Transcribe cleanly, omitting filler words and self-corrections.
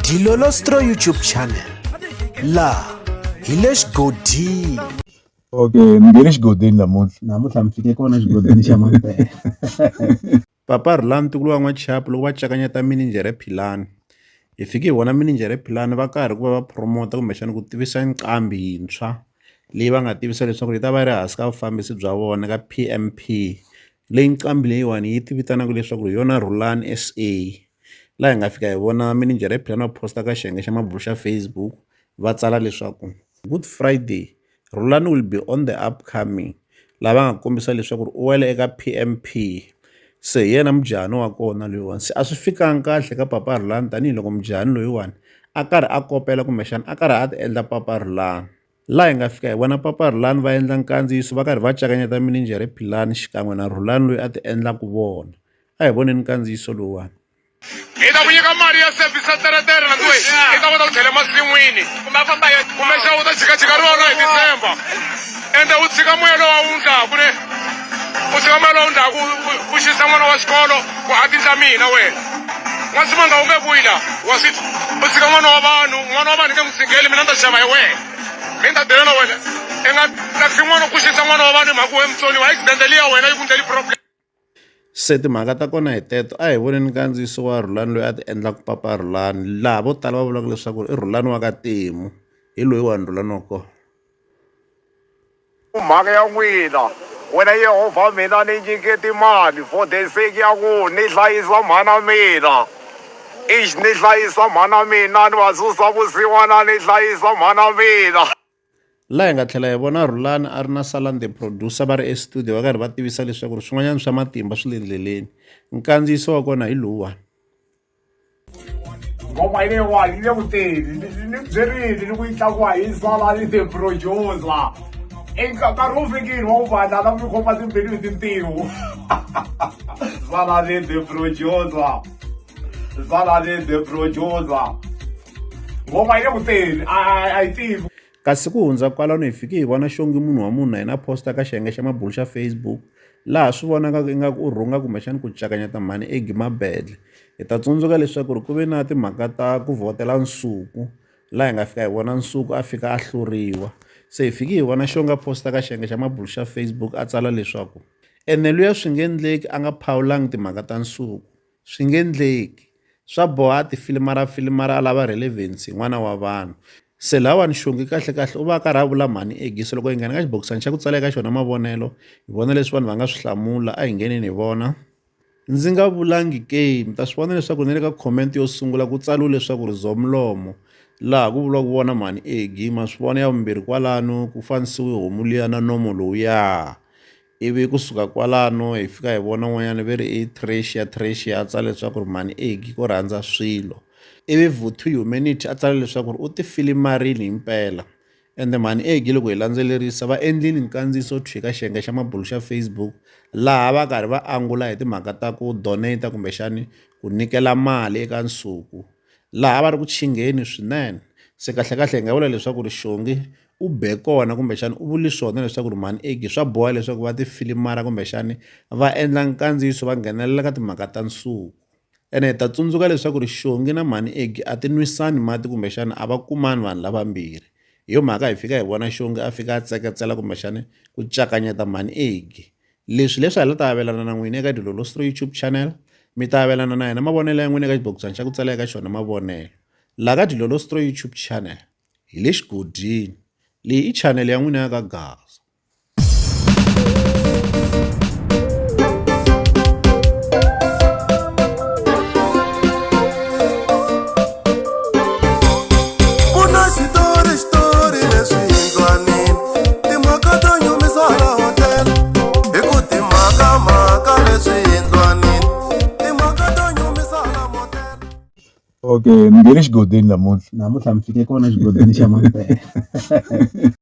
Dilolostro YouTube channel. La hi le xigodini. Okay, ni nge le xigodini namuntlha mi fike kona xigodini xa Mampela. Papa Rhulani Ntukulu wa N'wachapu loko va cakanyeta mininjere Philani. Hi fike hi vona mininjere Philani va karhi ku va va promota kumbexana ku tivisa nqambi yintshwa leyi va nga tivisa leswaku yi ta va ri hansi ka vufambisi bya vona ka PMP. Leyi nqambi leyiwani yi tivitanaka leswaku hi yona Rhulani SA. Laha hi nga fika hi vona mininjere Philani va posta ka xiyenge xa mabulu xa Facebook va tsala leswaku Good Friday, Rhulani will be on the upcoming. Lava nga kombisa leswaku u wele eka PMP. Se hi yena mujahani wa kona loyiwani. Se a swi fikanga kahle ka Papa Rhulani tanihiloko mujahani loyiwani a karhi a kopela kumbexana a karhi a ti endla Papa Rhulani. Laha hi nga fika hi vona Papa Rhulani va endla nkandziyiso va karhi va cakanyeta mininjere Philani xikan'we na Rhulani loyi a ti endlaka vona. A hi voneni nkandziyiso lowuwani. Hi ta ku nyika mali ya service ya teretere na kuwe hi ta kota ku tlhela masin'wini kumbexana u ta jikajika rona hi December ende u tshika moya lowa wu ndlaku ne u tshika moya lowa wu ndlaku ku xisa n'wana wa xikolo ku a tindla mina wena n'wasimanga u nge vuyi laha u tshika n'wana wa vanhu hi nge n'wi tshingeli mina ni ta xava hi wena mi ni ta dela na wena i nga taxi n'wana ku xisa n'wana wa vanhu hi mhaka we mutsoniwa accident leyi ya wena yi ku ndleli problem. Se timhaka ta kona hi teto a hi voneni nkandziyiso wa Rhulani loyi a ti endlaka Papa Rhulani laha vo tala va vulaka leswaku i Rhulani wa ka Temu hi loyiwani Rhulani wa kona. Mhaka ya n'wina wena Yehovha mina ni nyike timali for the sake ya ku ni hlayisa mhana mina ni hlayisa mhana mina ni va susa vusiwana ni hlayisa mhana mina. Laha hi nga tlhela hi vona Rhulani a ri na Salande producer va ri estudio va karhi va tivisa leswaku swin'wanyana swa matimba swi le endleleni. Nkandziyiso wa kona hi lowuwani. Ngoma leyiwani yi le ku teni ni byerile ni ku yi tlakuwa hi Salani the producer nkarhi wu fikile wa ku vanhu lava mi khoma timbilu hi tintiho. Salani the producer, Salani the producer. Ngoma yi le ku teni a yi tivi. Kasi ku hundza kwalano hi fike hi vona xongi munhu wa munhu na posta ka xiyenge xa mabulu xa Facebook laha swi vonaka ingaku u rhunga kumbexana ku cakanyeta mhani Egy Mabedle. Hi ta tsundzuka leswaku ku ve na timhaka ta ku vhotela Nsuku laha hi nga fika hi vona Nsuku a fika a hluriwa. Se hi fike hi vona xonga posta ka xiyenge xa mabulu xa Facebook a tsala leswaku ene luya swi nge endleki a nga phawulangi timhaka ta Nsuku. Swi nge endleki swa boha filimara a lava relevance n'wana wa vanhu. Se lawani xongi kahle u va a karhi a vula mhani Egy. Se loko hi nghena ka xibokisana xa ku tsala eka xona mavonelo hi vona leswi vanhu va nga swi hlamula a hi ngeneni hi vona. Ndzi nga vulangi ke mi ta swi vona leswaku ni le ka comment yo sungula ku tsaliwe leswaku rizomlomo laha ku vuriwaka vona mhani Egy ma swi vona ya vumbirhi kwalano ku fanisiwe homu liya na nomo lowuya. Ivi kusuka kwalano hi fika hi vona n'wanyana ve ri i Tricia a tsala leswaku mhani Egy ko rhandza swilo. Ivi Vuthu Humanity a tsala leswaku u ti filimarile hi mpela. Ende mhani Egy loko hi landzelerisa va endlile nkandziyiso ka xiyenge xa mabulu xa Facebook laha va karhi va angula hi timhaka ta ku donate kumbexani ku nyikela mali eka Nsuku laha va ri ku chingeni swinene. Se kahle hi nga vula leswaku xongi u be kona kumbexani u vuli swona leswaku mhani Egy swa boha leswaku va ti filimara kumbexani va endla nkandziyiso va nghenelela ka timhaka ta Nsuku. Ene hi ta tsundzuka leswaku xongi na mhani Egy a ti nwisani mati kumbexana a va kumani vanhu lavambirhi. Hi yo mhaka hi fika hi vona xongi a fika a tseketsela kumbexani ku cakanyeta mhani Egy. Leswi hi la ta avelana na n'wina eka Dilolostro YouTube channel. Mi ta avelana na hina mavonelo ya n'wina eka xibokisana xa ku tsala eka xona mavonelo. Laha ka Dilolostro YouTube channel hi le xigodini. Leyi i channel ya n'wina ya ka Gaza. Xitori leswi yindlwanini timhaka to nyumisa la hotel hi ku timhaka leswi yindlwanini timhaka to nyumisa la motel. Okay, ni nge le xigodini Namuntlha mi fike kona xigodini xa Mampela.